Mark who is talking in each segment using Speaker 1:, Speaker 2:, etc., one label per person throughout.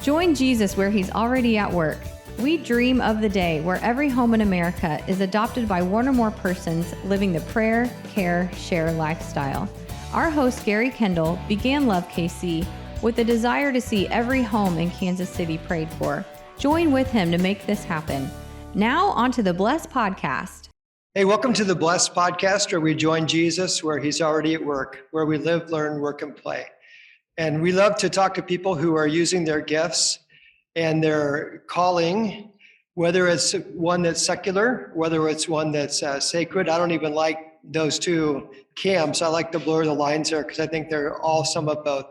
Speaker 1: Join Jesus where he's already at work. We dream of the day where every home in America is adopted by one or more persons living the prayer, care, share lifestyle. Our host, Gary Kendall, began Love KC with the desire to see every home in Kansas City prayed for. Join with him to make this happen. Now, on to the Blessed Podcast.
Speaker 2: Hey, welcome to the Blessed Podcast, where we join Jesus where he's already at work, where we live, learn, work, and play. And we love to talk to people who are using their gifts and their calling, whether it's one that's secular, whether it's one that's sacred. I don't even like those two camps. I like to blur the lines there because I think they're all some of both.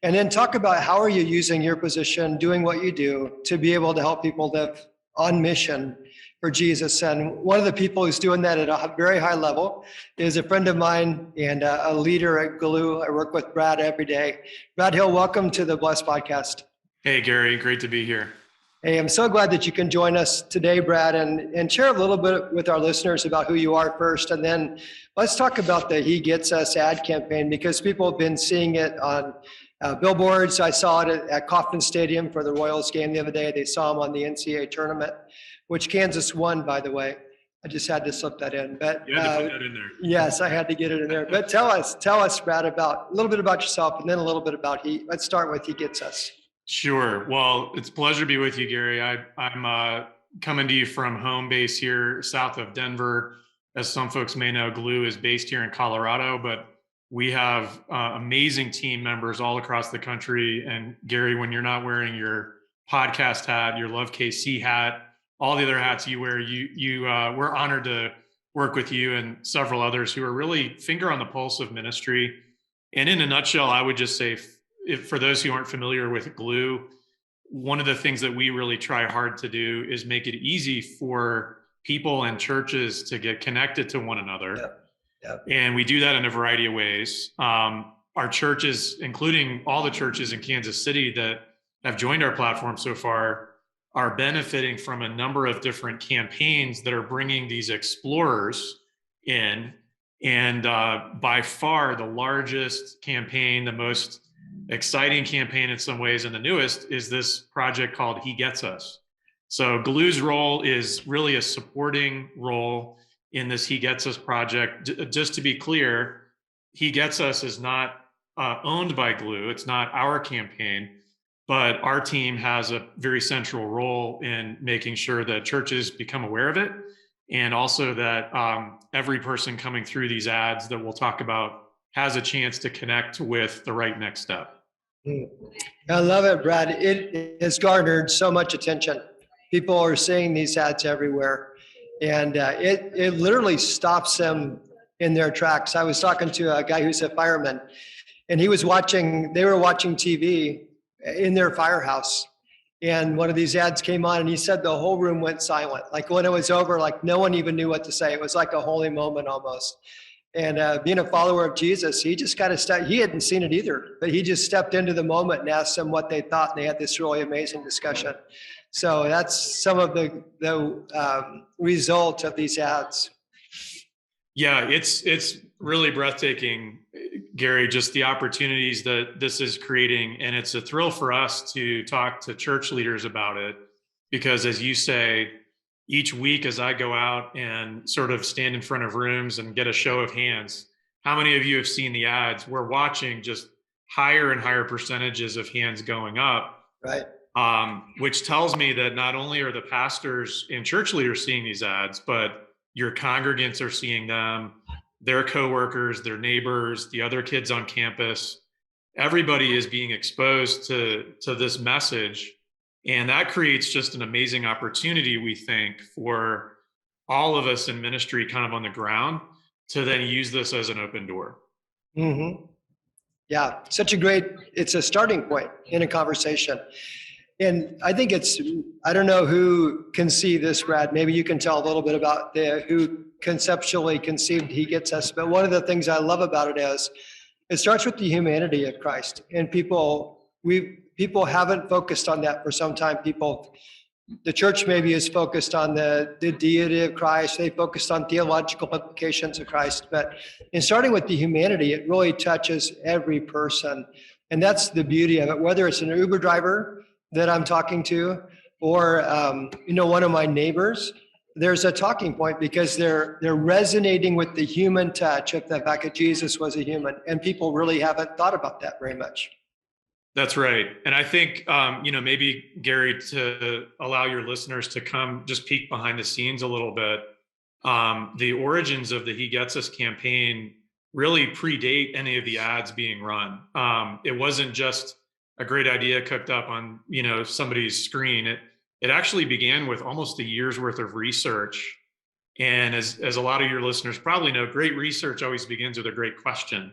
Speaker 2: And then talk about how are you using your position, doing what you do to be able to help people live on mission for Jesus. And one of the people who's doing that at a very high level is a friend of mine and a leader at Gloo. I work with Brad every day. Brad Hill, welcome to the Blessed Podcast.
Speaker 3: Hey, Gary, great to be here.
Speaker 2: Hey, I'm so glad that you can join us today, Brad, and share a little bit with our listeners about who you are first. And then let's talk about the He Gets Us ad campaign, because people have been seeing it on billboards. I saw it at Kauffman Stadium for the Royals game the other day. They saw him on the NCAA tournament, which Kansas won, by the way. I just had to slip that in. But
Speaker 3: you had to put that in there.
Speaker 2: Yes, I had to get it in there. But tell us, Brad, about a little bit about yourself, and then a little bit about Let's start with He Gets Us.
Speaker 3: Sure. Well, it's a pleasure to be with you, Gary. I'm coming to you from home base here south of Denver. As some folks may know, Gloo is based here in Colorado, but we have amazing team members all across the country. And Gary, when you're not wearing your podcast hat, your Love KC hat, all the other hats you wear, we're honored to work with you and several others who are really finger on the pulse of ministry. And in a nutshell, I would just say, for those who aren't familiar with Gloo, one of the things that we really try hard to do is make it easy for people and churches to get connected to one another. Yep. And we do that in a variety of ways. Our churches, including all the churches in Kansas City that have joined our platform so far, are benefiting from a number of different campaigns that are bringing these explorers in. And by far the largest campaign, the most exciting campaign in some ways, and the newest, is this project called He Gets Us. So Gloo's role is really a supporting role in this He Gets Us project. Just to be clear, He Gets Us is not owned by Gloo. It's not our campaign, but our team has a very central role in making sure that churches become aware of it, and also that every person coming through these ads that we'll talk about has a chance to connect with the right next step.
Speaker 2: I love it, Brad. It has garnered so much attention. People are seeing these ads everywhere, and it literally stops them in their tracks. I was talking to a guy who's a fireman, and they were watching TV in their firehouse, and one of these ads came on, and he said the whole room went silent. Like when it was over, like no one even knew what to say. It was like a holy moment almost. And being a follower of Jesus, he just kind of he hadn't seen it either, but he just stepped into the moment and asked them what they thought, and they had this really amazing discussion. So that's some of the result of these ads.
Speaker 3: Yeah, it's really breathtaking, Gary, just the opportunities that this is creating. And it's a thrill for us to talk to church leaders about it, because as you say, each week as I go out and sort of stand in front of rooms and get a show of hands, how many of you have seen the ads? We're watching just higher and higher percentages of hands going up,
Speaker 2: right?
Speaker 3: Which tells me that not only are the pastors and church leaders seeing these ads, but your congregants are seeing them, their coworkers, their neighbors, the other kids on campus. Everybody is being exposed to this message. And that creates just an amazing opportunity, we think, for all of us in ministry kind of on the ground to then use this as an open door.
Speaker 2: Mm-hmm. Yeah, it's a starting point in a conversation. And I think I don't know who can see this, Brad. Maybe you can tell a little bit about who conceptually conceived He Gets Us. But one of the things I love about it is it starts with the humanity of Christ. And people haven't focused on that for some time. The church maybe is focused on the deity of Christ. They focused on theological implications of Christ. But in starting with the humanity, it really touches every person. And that's the beauty of it, whether it's an Uber driver, that I'm talking to, or one of my neighbors, there's a talking point because they're resonating with the human touch of the fact that Jesus was a human, and people really haven't thought about that very much.
Speaker 3: That's right. And I think, maybe Gary, to allow your listeners to come just peek behind the scenes a little bit, the origins of the He Gets Us campaign really predate any of the ads being run. It wasn't just a great idea cooked up on, somebody's screen. It actually began with almost a year's worth of research. And as a lot of your listeners probably know, great research always begins with a great question.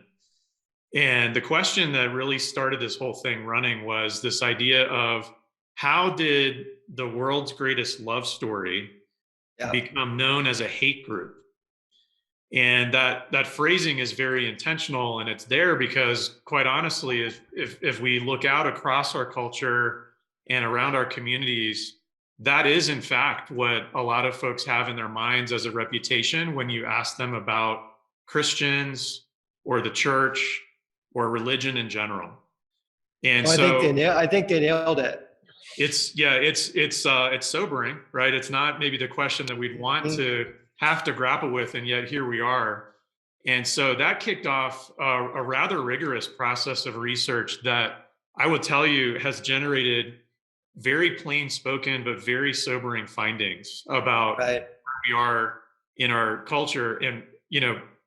Speaker 3: And the question that really started this whole thing running was this idea of how did the world's greatest love story become known as a hate group? And that phrasing is very intentional, and it's there because, quite honestly, if we look out across our culture and around our communities, that is in fact what a lot of folks have in their minds as a reputation when you ask them about Christians or the church or religion in general. And
Speaker 2: I think they nailed it.
Speaker 3: It's sobering, right? It's not maybe the question that we'd want to have to grapple with, and yet here we are. And so that kicked off a rather rigorous process of research that I will tell you has generated very plain spoken but very sobering findings about where we are in our culture. And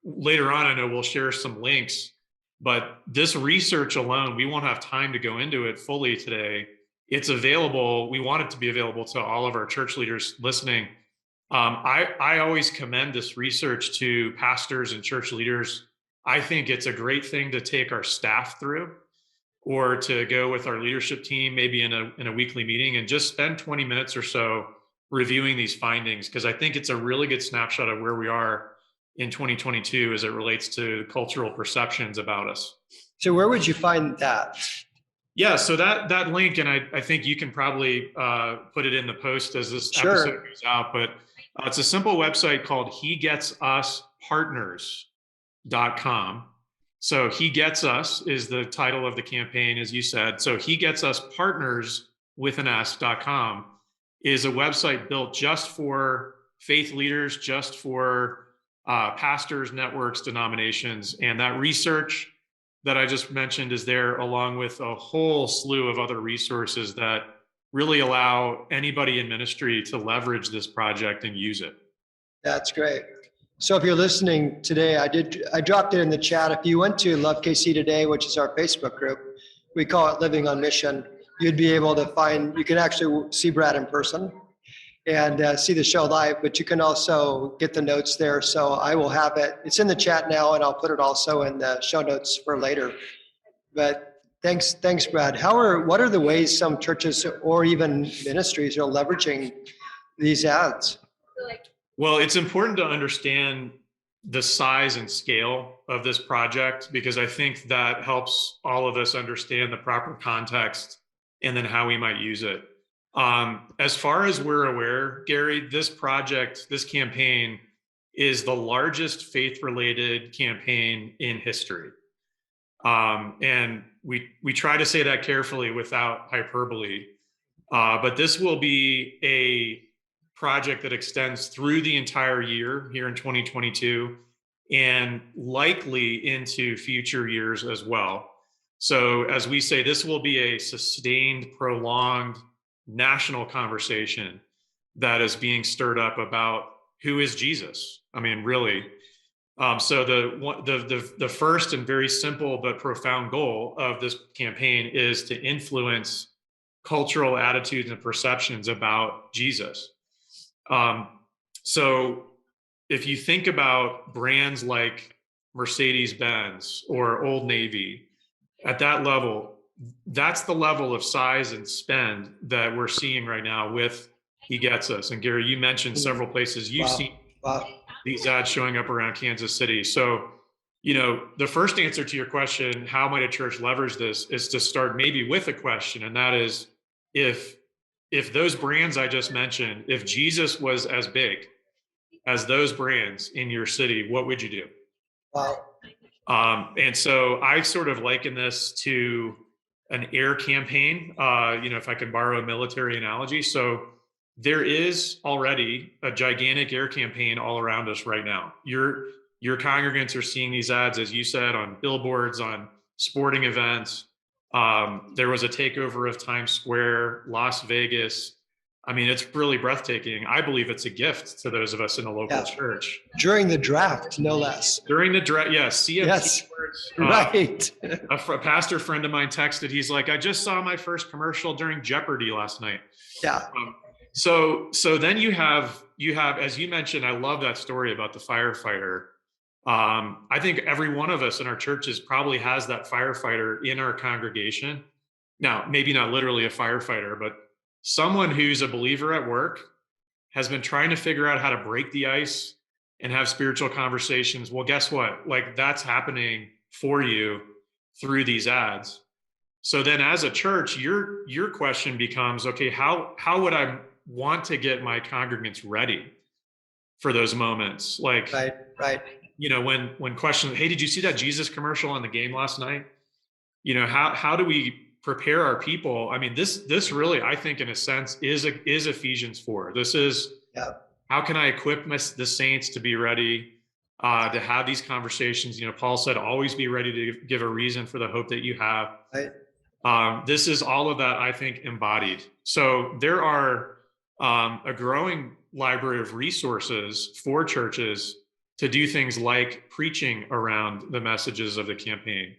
Speaker 3: later on, I know we'll share some links, but this research alone, we won't have time to go into it fully today. It's available. We want it to be available to all of our church leaders listening. I always commend this research to pastors and church leaders. I think it's a great thing to take our staff through, or to go with our leadership team, maybe in a weekly meeting, and just spend 20 minutes or so reviewing these findings, because I think it's a really good snapshot of where we are in 2022 as it relates to cultural perceptions about us.
Speaker 2: So where would you find that?
Speaker 3: Yeah, so that link, and I think you can probably put it in the post as this episode goes out, but it's a simple website called HeGetsUsPartners.com. So He Gets Us is the title of the campaign, as you said. So He Gets Us Partners with an S.com is a website built just for faith leaders, just for pastors, networks, denominations. And that research that I just mentioned is there, along with a whole slew of other resources that really allow anybody in ministry to leverage this project and use it.
Speaker 2: That's great. So if you're listening today, I dropped it in the chat. If you went to Love KC Today, which is our Facebook group, we call it Living on Mission, you'd be able to you can actually see Brad in person and see the show live, but you can also get the notes there. So I will have it. It's in the chat now, and I'll put it also in the show notes for later. But thanks, Brad. What are the ways some churches or even ministries are leveraging these ads?
Speaker 3: Well, it's important to understand the size and scale of this project, because I think that helps all of us understand the proper context and then how we might use it. As far as we're aware, Gary, this campaign is the largest faith-related campaign in history. And we try to say that carefully without hyperbole. But this will be a project that extends through the entire year here in 2022 and likely into future years as well. So as we say, this will be a sustained, prolonged national conversation that is being stirred up about who is Jesus. I mean, really. So the first and very simple but profound goal of this campaign is to influence cultural attitudes and perceptions about Jesus. So if you think about brands like Mercedes-Benz or Old Navy, at that level, that's the level of size and spend that we're seeing right now with He Gets Us. And Gary, you mentioned several places you've seen these ads showing up around Kansas City. So, the first answer to your question, how might a church leverage this, is to start maybe with a question. And that is, if those brands I just mentioned, if Jesus was as big as those brands in your city, what would you do?
Speaker 2: Wow.
Speaker 3: And so I sort of liken this to an air campaign, if I could borrow a military analogy. So there is already a gigantic air campaign all around us right now. Your congregants are seeing these ads, as you said, on billboards, on sporting events. There was a takeover of Times Square, Las Vegas. I mean, it's really breathtaking. I believe it's a gift to those of us in the local church.
Speaker 2: During the draft, no less.
Speaker 3: During the draft, yes. CMT
Speaker 2: Yes,
Speaker 3: words,
Speaker 2: right.
Speaker 3: A pastor friend of mine texted, he's like, I just saw my first commercial during Jeopardy last night.
Speaker 2: Yeah.
Speaker 3: So then you have, as you mentioned, I love that story about the firefighter. I think every one of us in our churches probably has that firefighter in our congregation. Now, maybe not literally a firefighter, but someone who's a believer at work, has been trying to figure out how to break the ice and have spiritual conversations. Well, guess what? Like, that's happening for you through these ads. So then as a church, your question becomes, okay, how would I want to get my congregants ready for those moments? Like,
Speaker 2: right.
Speaker 3: When questions, hey, did you see that Jesus commercial on the game last night? How do we prepare our people? I mean, this really, I think, in a sense, is Ephesians 4. This is, how can I equip the saints to be ready to have these conversations? Paul said, always be ready to give a reason for the hope that you have.
Speaker 2: Right.
Speaker 3: This is all of that, I think, embodied. So there are a growing library of resources for churches to do things like preaching around the messages of the campaign,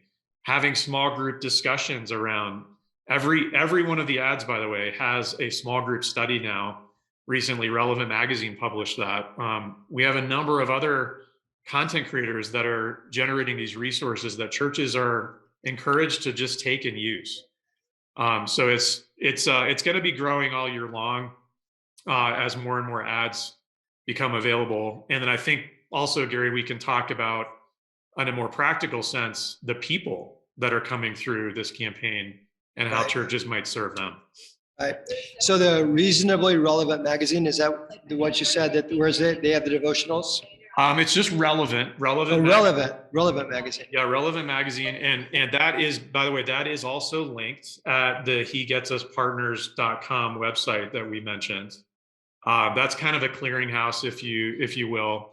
Speaker 3: having small group discussions around every one of the ads, by the way, has a small group study now. Recently, Relevant Magazine published that. We have a number of other content creators that are generating these resources that churches are encouraged to just take and use. So it's going to be growing all year long as more and more ads become available. And then I think also, Gary, we can talk about, in a more practical sense, the people that are coming through this campaign and how churches might serve them.
Speaker 2: Right. So the Reasonably Relevant magazine, is that what you said? That where is it? They have the devotionals.
Speaker 3: It's just relevant.
Speaker 2: Relevant magazine.
Speaker 3: Yeah, Relevant magazine, and that is, by the way, that is also linked at the HeGetsUsPartners.com website that we mentioned. That's kind of a clearinghouse, if you will,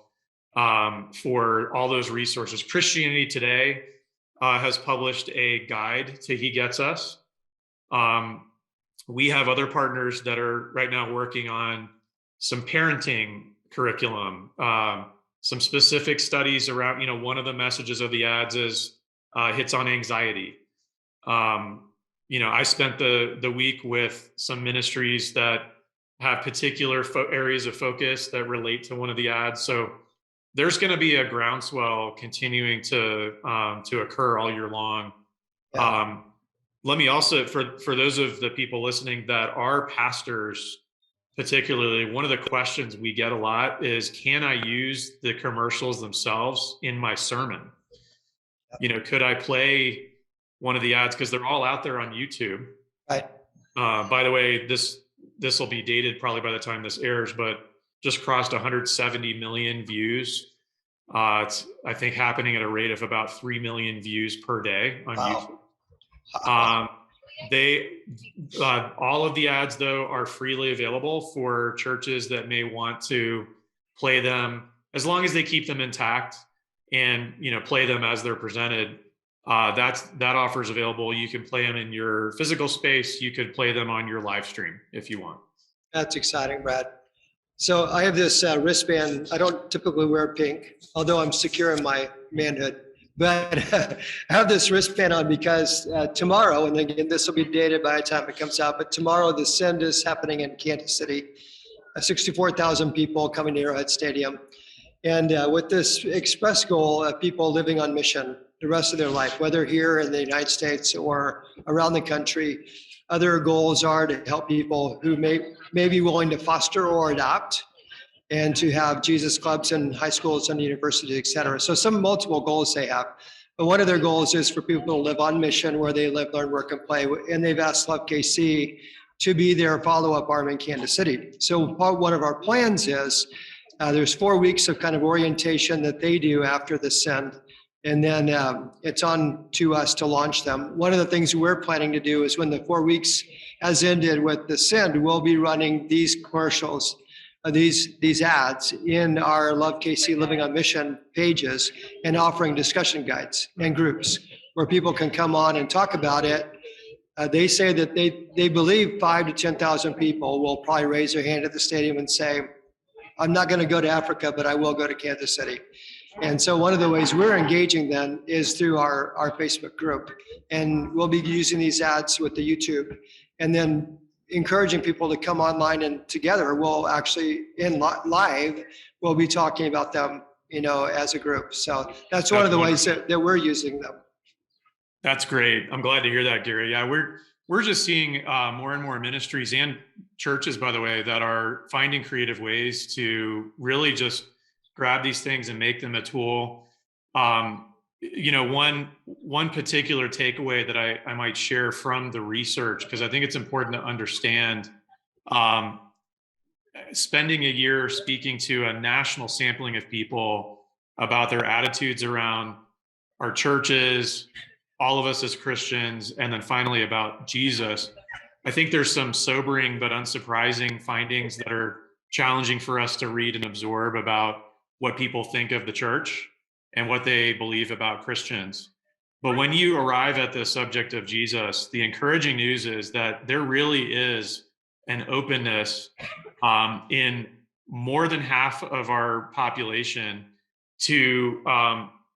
Speaker 3: for all those resources. Christianity Today has published a guide to He Gets Us. We have other partners that are right now working on some parenting curriculum, some specific studies around, one of the messages of the ads is hits on anxiety. I spent the week with some ministries that have particular areas of focus that relate to one of the ads. So there's going to be a groundswell continuing to occur all year long.
Speaker 2: Yeah.
Speaker 3: Let me also, for those of the people listening that are pastors, particularly, one of the questions we get a lot is, can I use the commercials themselves in my sermon? Could I play one of the ads? Because they're all out there on YouTube.
Speaker 2: Right.
Speaker 3: By the way, this will be dated probably by the time this airs, but just crossed 170 million views. It's, I think, happening at a rate of about 3 million views per day on YouTube. All of the ads, though, are freely available for churches that may want to play them, as long as they keep them intact and play them as they're presented. That offer is available. You can play them in your physical space. You could play them on your live stream if you want. That's
Speaker 2: exciting, Brad. So I have this wristband. I don't typically wear pink, although I'm secure in my manhood. But I have this wristband on because tomorrow, and again, this will be dated by the time it comes out, but tomorrow the Send is happening in Kansas City. 64,000 people coming to Arrowhead Stadium. And with this express goal of people living on mission the rest of their life, whether here in the United States or around the country. Other goals are to help people who may be willing to foster or adopt, and to have Jesus clubs in high schools and universities, et cetera. So some multiple goals they have. But one of their goals is for people to live on mission where they live, learn, work, and play. And they've asked Love KC to be their follow-up arm in Kansas City. So one of our plans is there's 4 weeks of kind of orientation that they do after the Send. And then it's on to us to launch them. One of the things we're planning to do is when the 4 weeks has ended with the send, we'll be running these commercials, these ads in our Love KC Living on Mission pages and offering discussion guides and groups where people can come on and talk about it. They say that they believe 5,000 to 10,000 people will probably raise their hand at the stadium and say, I'm not going to go to Africa, but I will go to Kansas City. And so one of the ways we're engaging then is through our Facebook group. And we'll be using these ads with the YouTube and then encouraging people to come online, and together we'll actually in live, we'll be talking about them, as a group. So that's one of the ways that we're using them.
Speaker 3: That's great. I'm glad to hear that, Gary. Yeah, we're just seeing more and more ministries and churches, by the way, that are finding creative ways to really just grab these things and make them a tool. One particular takeaway that I might share from the research, because I think it's important to understand, spending a year speaking to a national sampling of people about their attitudes around our churches, all of us as Christians, and then finally about Jesus. I think there's some sobering but unsurprising findings that are challenging for us to read and absorb about what people think of the church and what they believe about Christians. But when you arrive at the subject of Jesus, the encouraging news is that there really is an openness in more than half of our population to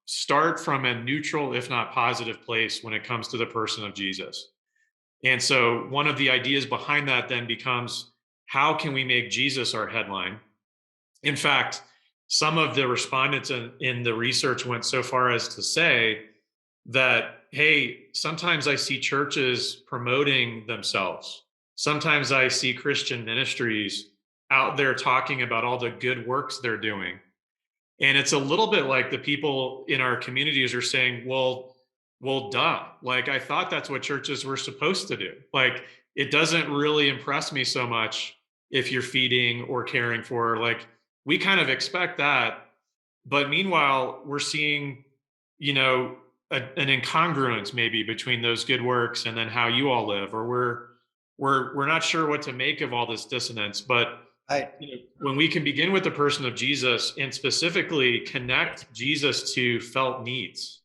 Speaker 3: start from a neutral, if not positive place when it comes to the person of Jesus. And so one of the ideas behind that then becomes, how can we make Jesus our headline? In fact, some of the respondents in the research went so far as to say that, hey, sometimes I see churches promoting themselves. Sometimes I see Christian ministries out there talking about all the good works they're doing. And it's a little bit like the people in our communities are saying, well, duh. Like, I thought that's what churches were supposed to do. Like, it doesn't really impress me so much if you're feeding or caring for, like, we kind of expect that. But meanwhile, we're seeing, an incongruence maybe between those good works and then how you all live, or we're not sure what to make of all this dissonance. But when we can begin with the person of Jesus and specifically connect Jesus to felt needs,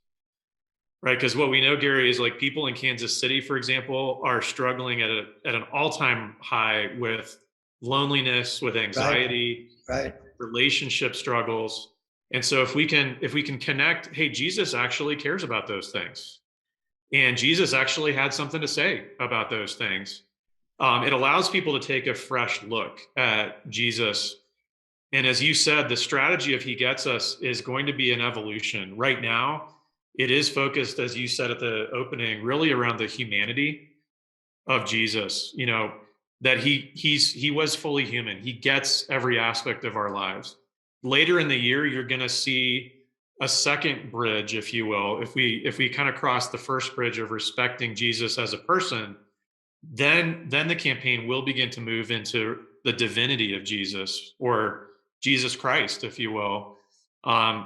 Speaker 3: right? Because what we know, Gary, is like people in Kansas City, for example, are struggling at an all-time high with loneliness, with anxiety,
Speaker 2: right.
Speaker 3: Relationship struggles. And so if we can connect, hey, Jesus actually cares about those things. And Jesus actually had something to say about those things. It allows people to take a fresh look at Jesus. And as you said, the strategy of He Gets Us is going to be an evolution. Right now, it is focused, as you said at the opening, really around the humanity of Jesus, that he was fully human. He gets every aspect of our lives. Later in the year, you're going to see a second bridge, if you will. If we kind of cross the first bridge of respecting Jesus as a person, then the campaign will begin to move into the divinity of Jesus, or Jesus Christ, if you will.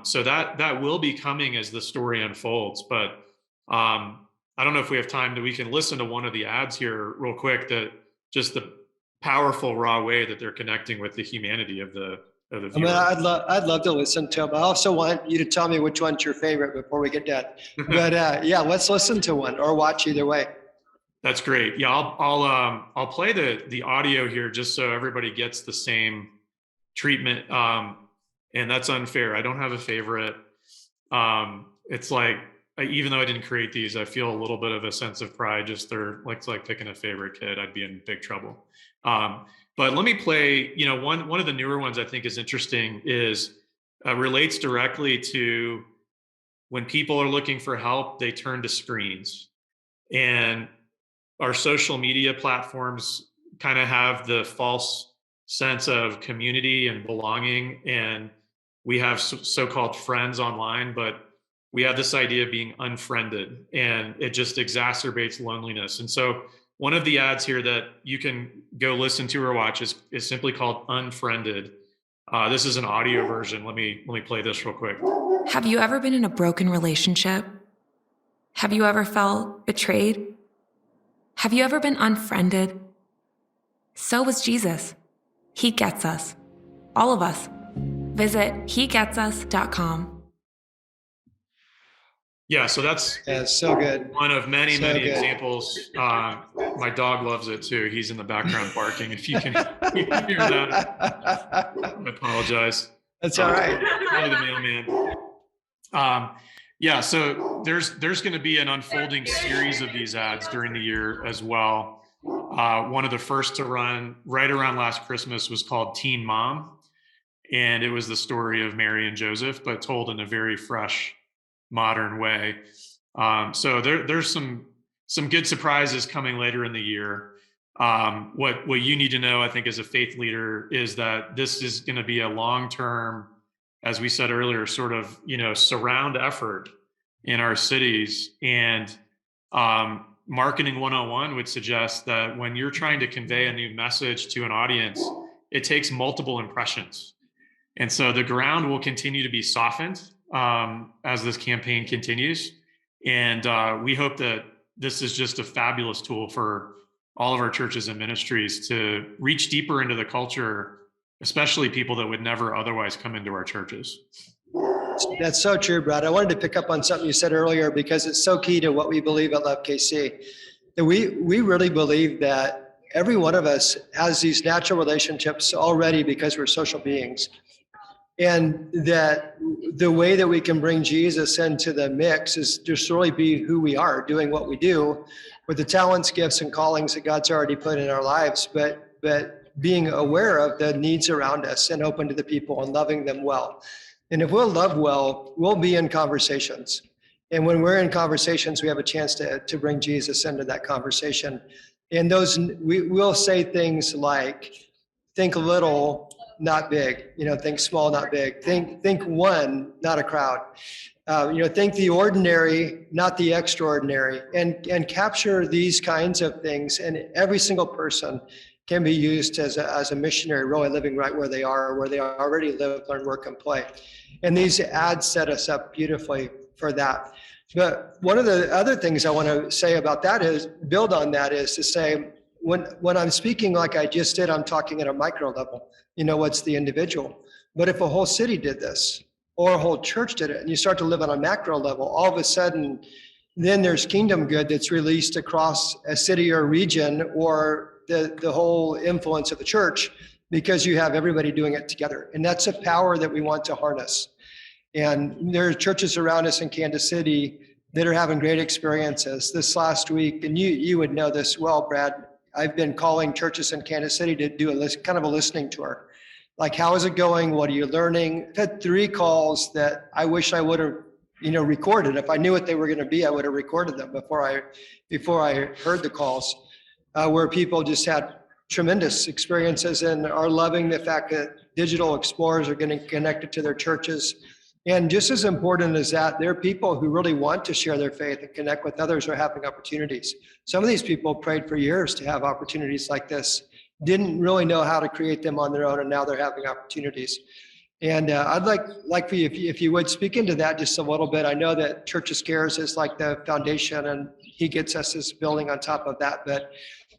Speaker 3: So that will be coming as the story unfolds. But I don't know if we have time that we can listen to one of the ads here real quick, that just the powerful raw way that they're connecting with the humanity of the viewer.
Speaker 2: I mean, I'd love to listen to them. I also want you to tell me which one's your favorite before we get done. But yeah, let's listen to one or watch either way.
Speaker 3: That's great. Yeah, I'll play the audio here just so everybody gets the same treatment. And that's unfair. I don't have a favorite. It's like, even though I didn't create these, I feel a little bit of a sense of pride. Just it's like picking a favorite kid. I'd be in big trouble. But let me play, one of the newer ones I think is interesting is relates directly to when people are looking for help, they turn to screens. And our social media platforms kind of have the false sense of community and belonging. And we have so-called friends online, but we have this idea of being unfriended, and it just exacerbates loneliness. And so one of the ads here that you can go listen to or watch is simply called Unfriended. This is an audio version. Let me play this real quick.
Speaker 4: Have you ever been in a broken relationship? Have you ever felt betrayed? Have you ever been unfriended? So was Jesus. He gets us. All of us. Visit hegetsus.com.
Speaker 3: Yeah, so that's
Speaker 2: so good.
Speaker 3: One of many,
Speaker 2: So
Speaker 3: many
Speaker 2: good.
Speaker 3: examples. My dog loves it too. He's in the background barking. If you can hear that, I apologize.
Speaker 2: That's all right.
Speaker 3: Probably the mailman. Yeah, so there's going to be an unfolding series of these ads during the year as well. One of the first to run right around last Christmas was called Teen Mom. And it was the story of Mary and Joseph, but told in a very fresh, modern way. So there's some good surprises coming later in the year. What you need to know, I think, as a faith leader, is that this is going to be a long-term, as we said earlier, sort of surround effort in our cities. And marketing 101 would suggest that when you're trying to convey a new message to an audience, it takes multiple impressions. And so the ground will continue to be softened as this campaign continues. And we hope that this is just a fabulous tool for all of our churches and ministries to reach deeper into the culture, especially people that would never otherwise come into our churches.
Speaker 2: That's so true, Brad. I wanted to pick up on something you said earlier because it's so key to what we believe at Love KC. That we really believe that every one of us has these natural relationships already because we're social beings. And that the way that we can bring Jesus into the mix is just really be who we are, doing what we do with the talents, gifts, and callings that God's already put in our lives, but being aware of the needs around us and open to the people and loving them well. And if we'll love well, we'll be in conversations. And when we're in conversations, we have a chance to bring Jesus into that conversation. And we'll say things like, think little, not big. Think small, not big. Think one, not a crowd. Think the ordinary, not the extraordinary, and capture these kinds of things. And every single person can be used as a missionary, really living right where they are, where they already live, learn, work, and play. And these ads set us up beautifully for that. But one of the other things I want to say about that is, build on that, is to say, when I'm speaking like I just did, I'm talking at a micro level. What's the individual? But if a whole city did this, or a whole church did it, and you start to live on a macro level, all of a sudden, then there's kingdom good that's released across a city or region, or the whole influence of the church, because you have everybody doing it together. And that's a power that we want to harness. And there are churches around us in Kansas City that are having great experiences. This last week, and you would know this well, Brad, I've been calling churches in Kansas City to do kind of a listening tour. Like, how is it going? What are you learning? I've had 3 calls that I wish I would have, recorded. If I knew what they were going to be, I would have recorded them before I heard the calls, where people just had tremendous experiences and are loving the fact that digital explorers are getting connected to their churches. And just as important as that, there are people who really want to share their faith and connect with others, are having opportunities. Some of these people prayed for years to have opportunities like this, didn't really know how to create them on their own, and now they're having opportunities. And I'd like for you, if you would speak into that just a little bit. I know that Churches Cares is like the foundation, and He Gets Us is building on top of that. But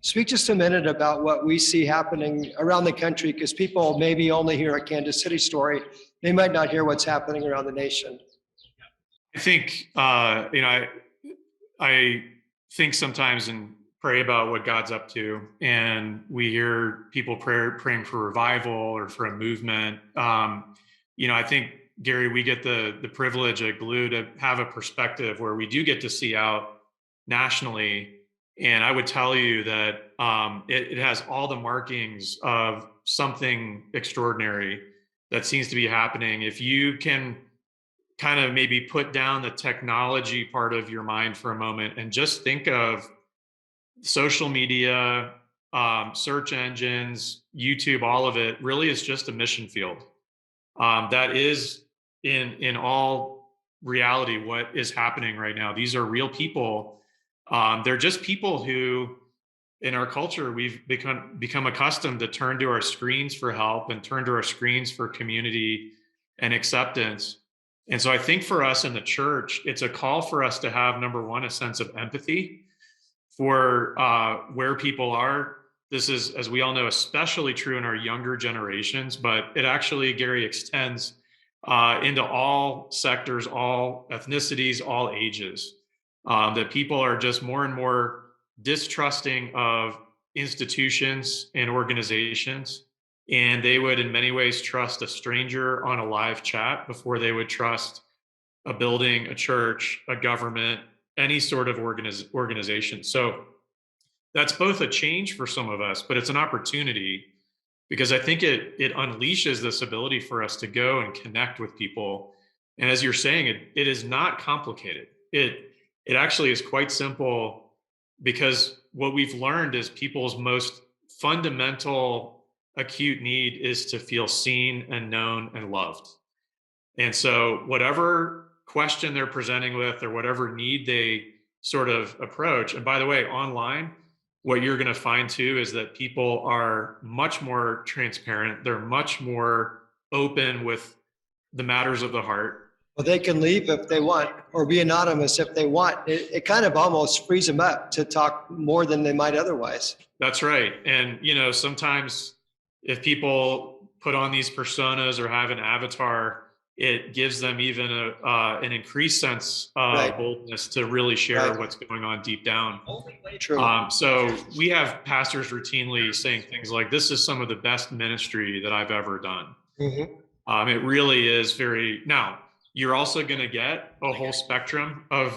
Speaker 2: speak just a minute about what we see happening around the country, because people maybe only hear a Kansas City story. They might not hear what's happening around the nation.
Speaker 3: I think, I think sometimes and pray about what God's up to, and we hear people praying for revival or for a movement. I think, Gary, we get the privilege at Gloo to have a perspective where we do get to see out nationally. And I would tell you that it has all the markings of something extraordinary that seems to be happening. If you can kind of maybe put down the technology part of your mind for a moment and just think of social media, search engines, YouTube, all of it really is just a mission field. That is in all reality what is happening right now. These are real people. They're just people who in our culture, we've become accustomed to turn to our screens for help and turn to our screens for community and acceptance. And so I think for us in the church, it's a call for us to have, number one, a sense of empathy for where people are. This is, as we all know, especially true in our younger generations, but it actually, Gary, extends into all sectors, all ethnicities, all ages. That people are just more and more distrusting of institutions and organizations. And they would, in many ways, trust a stranger on a live chat before they would trust a building, a church, a government, any sort of organization. So that's both a change for some of us, but it's an opportunity because I think it unleashes this ability for us to go and connect with people. And as you're saying, it is not complicated. It actually is quite simple, because what we've learned is people's most fundamental acute need is to feel seen and known and loved. And so whatever question they're presenting with or whatever need they sort of approach, and by the way, online, what you're going to find too is that people are much more transparent. They're much more open with the matters of the heart.
Speaker 2: Well, they can leave if they want or be anonymous if they want. It kind of almost frees them up to talk more than they might otherwise.
Speaker 3: That's right. And, sometimes if people put on these personas or have an avatar, it gives them even an increased sense of boldness to really share what's going on deep down.
Speaker 2: True.
Speaker 3: So we have pastors routinely saying things like, "This is some of the best ministry that I've ever done." Mm-hmm. It really is very. Now, you're also going to get a whole spectrum of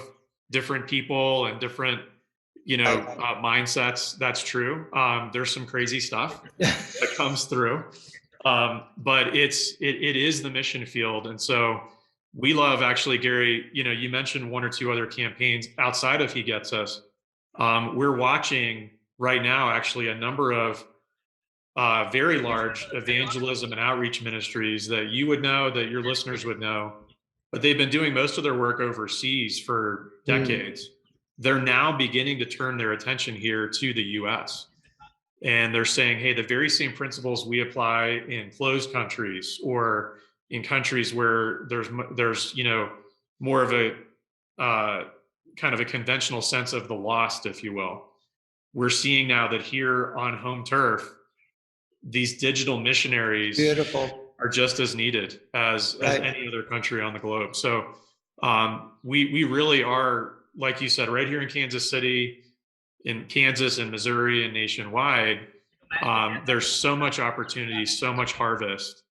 Speaker 3: different people and different, mindsets. That's true. There's some crazy stuff that comes through. But it is the mission field. And so we love, actually, Gary, you mentioned one or two other campaigns outside of He Gets Us. We're watching right now, actually, a number of very large evangelism and outreach ministries that you would know, that your listeners would know, but they've been doing most of their work overseas for decades. They're now beginning to turn their attention here to the US. And they're saying, hey, the very same principles we apply in closed countries or in countries where there's more of a kind of a conventional sense of the lost, if you will. We're seeing now that here on home turf, these digital missionaries are just as needed as any other country on the globe. So we really are, like you said, right here in Kansas City, in Kansas and Missouri and nationwide, there's so much opportunity, so much harvest.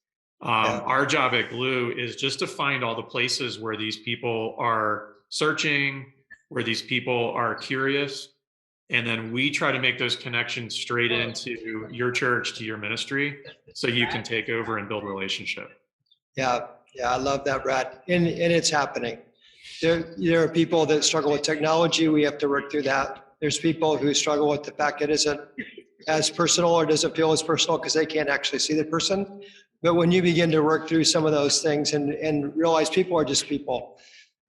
Speaker 3: Our job at Gloo is just to find all the places where these people are searching, where these people are curious. And then we try to make those connections straight into your church, to your ministry, so you can take over and build relationship.
Speaker 2: Yeah, I love that, Brad. And it's happening. There are people that struggle with technology. We have to work through that. There's people who struggle with the fact it isn't as personal or doesn't feel as personal because they can't actually see the person. But when you begin to work through some of those things and realize people are just people.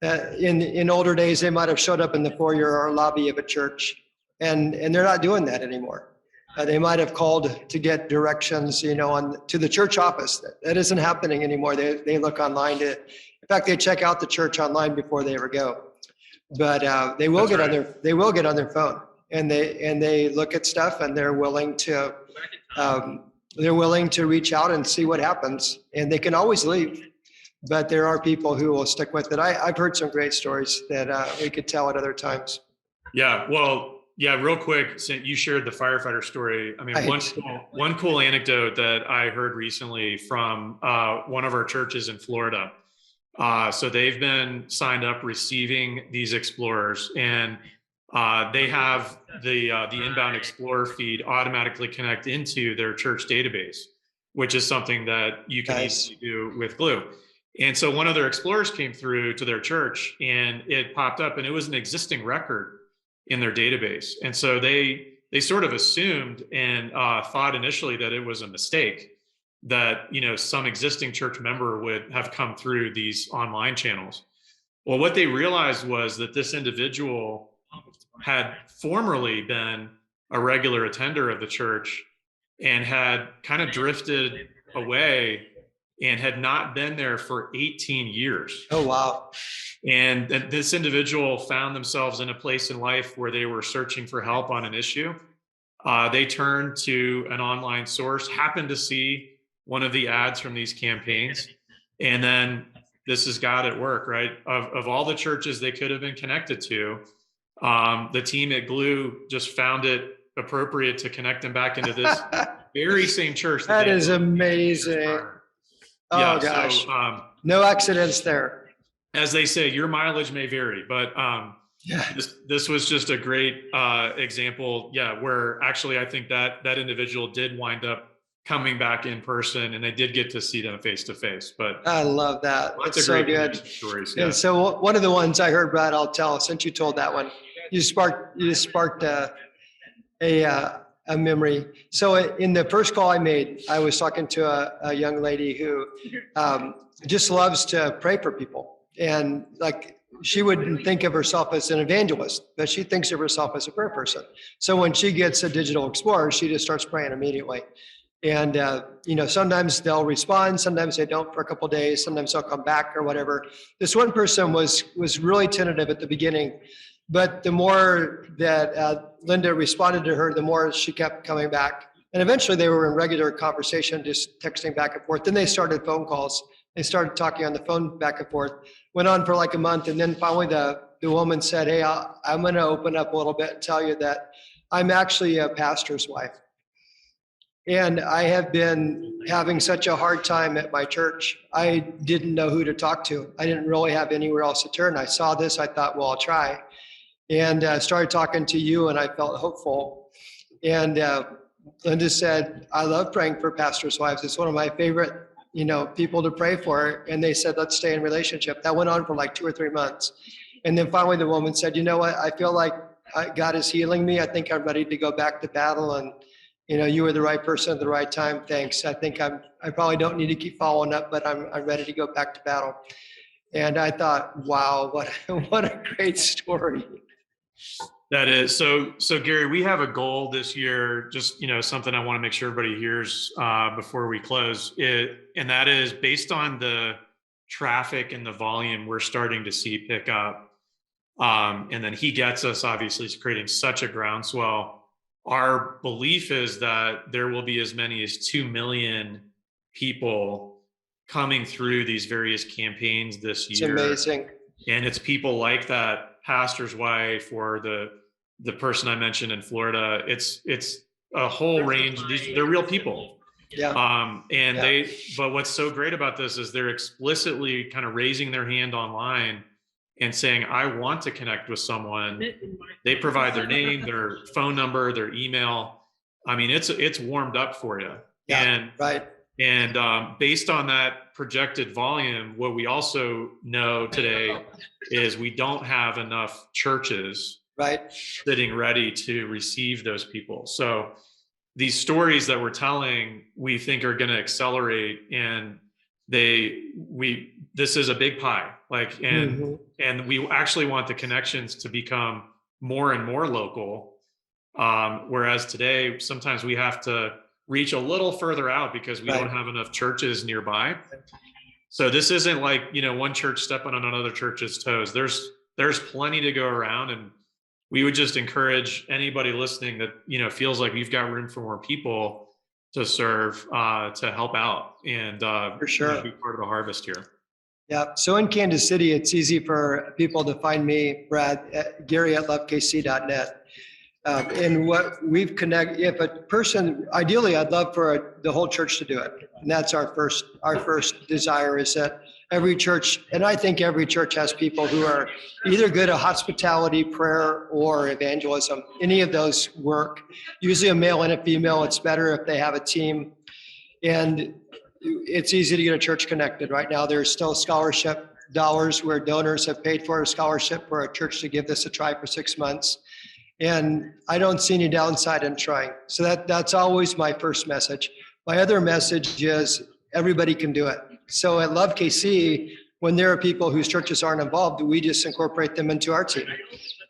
Speaker 2: In older days, they might have showed up in the foyer or lobby of a church, and they're not doing that anymore. They might have called to get directions, to the church office. That isn't happening anymore. They look online in fact, they check out the church online before they ever go. But they will get on their phone and they look at stuff, and they're willing to reach out and see what happens. And they can always leave, but there are people who will stick with it. I've heard some great stories that we could tell at other times.
Speaker 3: Yeah, well, yeah, real quick, since you shared the firefighter story, I mean, one cool anecdote that I heard recently from one of our churches in Florida. So they've been signed up receiving these explorers, and they have the inbound explorer feed automatically connect into their church database, which is something that you can easily do with Gloo. And so one of their explorers came through to their church, and it popped up, and it was an existing record in their database. And so they sort of assumed and thought initially that it was a mistake, that some existing church member would have come through these online channels. Well, what they realized was that this individual had formerly been a regular attender of the church and had kind of drifted away and had not been there for 18 years.
Speaker 2: Oh, wow.
Speaker 3: And this individual found themselves in a place in life where they were searching for help on an issue. They turned to an online source, happened to see one of the ads from these campaigns. And then this is God at work, right? Of all the churches they could have been connected to, the team at Gloo just found it appropriate to connect them back into this very same church.
Speaker 2: That is amazing. Oh, gosh.
Speaker 3: So,
Speaker 2: no accidents there.
Speaker 3: As they say, your mileage may vary, but this was just a great example. Yeah, where actually I think that individual did wind up coming back in person, and they did get to see them face to face. But
Speaker 2: I love that. It's so good.
Speaker 3: Stories,
Speaker 2: yeah. And so one of the ones I heard, Brad, I'll tell, since you told that one, you sparked a memory. So in the first call I made, I was talking to a young lady who just loves to pray for people. And like, she wouldn't think of herself as an evangelist, but she thinks of herself as a prayer person. So when she gets a digital explorer, she just starts praying immediately. And, sometimes they'll respond, sometimes they don't for a couple of days, sometimes they'll come back or whatever. This one person was really tentative at the beginning, but the more that Linda responded to her, the more she kept coming back. And eventually they were in regular conversation, just texting back and forth. Then they started phone calls. They started talking on the phone back and forth, went on for like a month. And then finally the woman said, hey, I'm going to open up a little bit and tell you that I'm actually a pastor's wife. And I have been having such a hard time at my church. I didn't know who to talk to. I didn't really have anywhere else to turn. I saw this, I thought, well, I'll try. And started talking to you, and I felt hopeful. And Linda said, I love praying for pastors' wives. It's one of my favorite, people to pray for. And they said, let's stay in relationship. That went on for like 2 or 3 months. And then finally the woman said, you know what? I feel like God is healing me. I think I'm ready to go back to battle. And you were the right person at the right time. Thanks. I think I probably don't need to keep following up, but I'm ready to go back to battle. And I thought, wow, what a great story.
Speaker 3: That is. So Gary, we have a goal this year, just, something I want to make sure everybody hears before we close it. And that is based on the traffic and the volume we're starting to see pick up. And then he gets us, obviously, is creating such a groundswell. Our belief is that there will be as many as 2 million people coming through these various campaigns this year.
Speaker 2: It's amazing.
Speaker 3: And it's people like that pastor's wife or the person I mentioned in Florida. It's a whole range. They're real people.
Speaker 2: Yeah.
Speaker 3: But what's so great about this is they're explicitly kind of raising their hand online and saying, I want to connect with someone. They provide their name, their phone number, their email. I mean, it's warmed up for you.
Speaker 2: Yeah,
Speaker 3: and
Speaker 2: right.
Speaker 3: And based on that projected volume, what we also know today is we don't have enough churches sitting ready to receive those people. So these stories that we're telling, we think are going to accelerate, and this is a big pie, and we actually want the connections to become more and more local. Whereas today, sometimes we have to reach a little further out because we don't have enough churches nearby. So this isn't like, one church stepping on another church's toes. There's plenty to go around, and we would just encourage anybody listening that, feels like we've got room for more people to serve, to help out and
Speaker 2: for sure
Speaker 3: be part of the harvest here.
Speaker 2: Yeah. So in Kansas City, it's easy for people to find me, Brad, at Gary@lovekc.net. And what we've connected, if a person, ideally, I'd love for the whole church to do it. And that's our first desire, is that every church, and I think every church has people who are either good at hospitality, prayer, or evangelism. Any of those work. Usually a male and a female. It's better if they have a team. And it's easy to get a church connected. Right now, there's still scholarship dollars where donors have paid for a scholarship for a church to give this a try for 6 months. And I don't see any downside in trying. So that's always my first message. My other message is everybody can do it. So at Love KC, when there are people whose churches aren't involved, we just incorporate them into our team.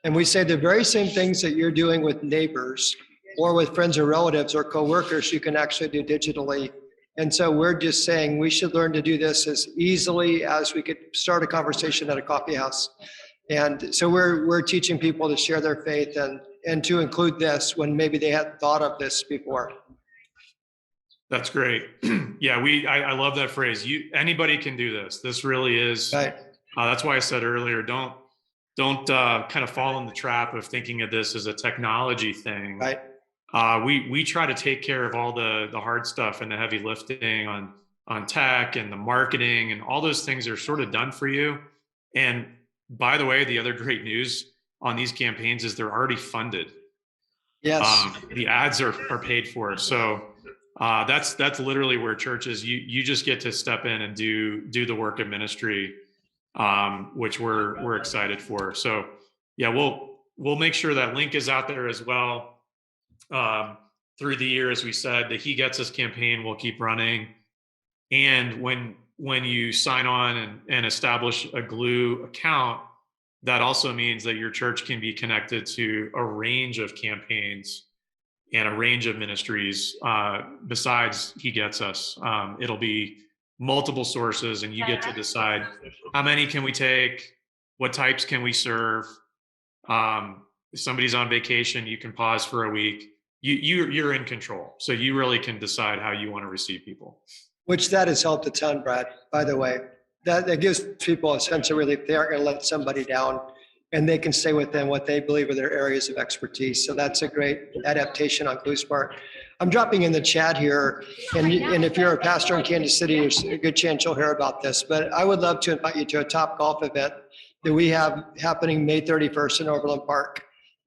Speaker 2: And we say the very same things that you're doing with neighbors or with friends or relatives or coworkers, you can actually do digitally. And so we're just saying we should learn to do this as easily as we could start a conversation at a coffee house. And so we're teaching people to share their faith and to include this when maybe they hadn't thought of this before.
Speaker 3: That's great. Yeah, I love that phrase. Anybody can do this. This really is.
Speaker 2: Right.
Speaker 3: That's why I said earlier, don't kind of fall in the trap of thinking of this as a technology thing.
Speaker 2: Right.
Speaker 3: We try to take care of all the hard stuff and the heavy lifting on tech and the marketing, and all those things are sort of done for you. And by the way, the other great news on these campaigns is they're already funded.
Speaker 2: Yes.
Speaker 3: The ads are paid for. So that's literally where churches, you just get to step in and do the work of ministry, which we're excited for. So yeah, we'll make sure that link is out there as well. Through the year, as we said, the He Gets Us campaign will keep running. And when you sign on and establish a Gloo account, that also means that your church can be connected to a range of campaigns and a range of ministries besides He Gets Us. It'll be multiple sources, and you get to decide how many can we take, what types can we serve. If somebody's on vacation, you can pause for a week. You're in control, so you really can decide how you want to receive people.
Speaker 2: Which that has helped a ton, Brad, by the way. That gives people a sense of relief. They aren't going to let somebody down, and they can stay within what they believe are their areas of expertise. So that's a great adaptation on Gloo's part. I'm dropping in the chat here, and if you're a pastor in Kansas City, there's a good chance you'll hear about this. But I would love to invite you to a Top Golf event that we have happening May 31st in Overland Park.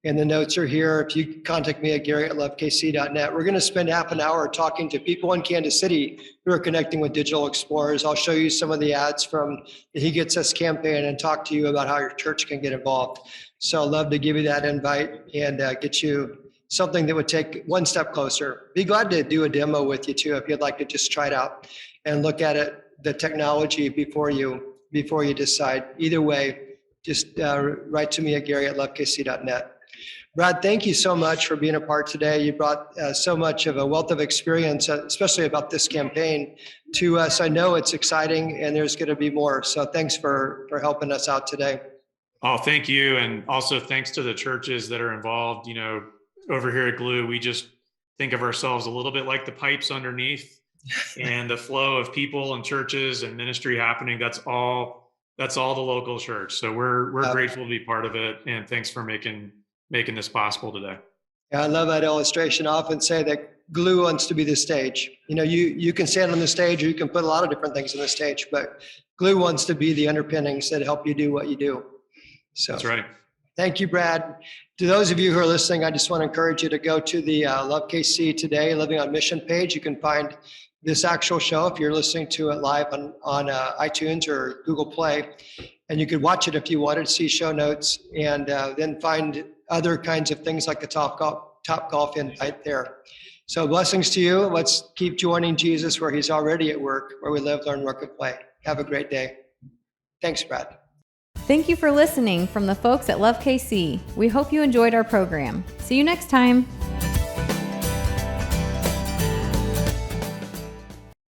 Speaker 2: And the notes are here. If you contact me at gary@lovekc.net, we're going to spend half an hour talking to people in Kansas City who are connecting with digital explorers. I'll show you some of the ads from the He Gets Us campaign and talk to you about how your church can get involved. So I'd love to give you that invite and get you something that would take one step closer. Be glad to do a demo with you too, if you'd like to just try it out and look at it, the technology before you decide. Either way, just write to me at gary@lovekc.net. Brad, thank you so much for being a part today. You brought so much of a wealth of experience, especially about this campaign, to us. I know it's exciting, and there's going to be more. So thanks for helping us out today.
Speaker 3: Oh, thank you. And also thanks to the churches that are involved. You know, over here at Gloo, we just think of ourselves a little bit like the pipes underneath and the flow of people and churches and ministry happening. That's all the local church. So we're grateful to be part of it. And thanks for making this possible today.
Speaker 2: Yeah, I love that illustration. I often say that Gloo wants to be the stage. You know, you can stand on the stage, or you can put a lot of different things on the stage, but Gloo wants to be the underpinnings that help you do what you do. So
Speaker 3: that's right.
Speaker 2: Thank you, Brad. To those of you who are listening, I just want to encourage you to go to the Love KC Today Living on Mission page. You can find this actual show if you're listening to it live on iTunes or Google Play. And you could watch it if you wanted to see show notes, and then find other kinds of things like the Top Golf invite there. So blessings to you. Let's keep joining Jesus where He's already at work, where we live, learn, work, and play. Have a great day. Thanks, Brad.
Speaker 1: Thank you for listening from the folks at Love KC. We hope you enjoyed our program. See you next time.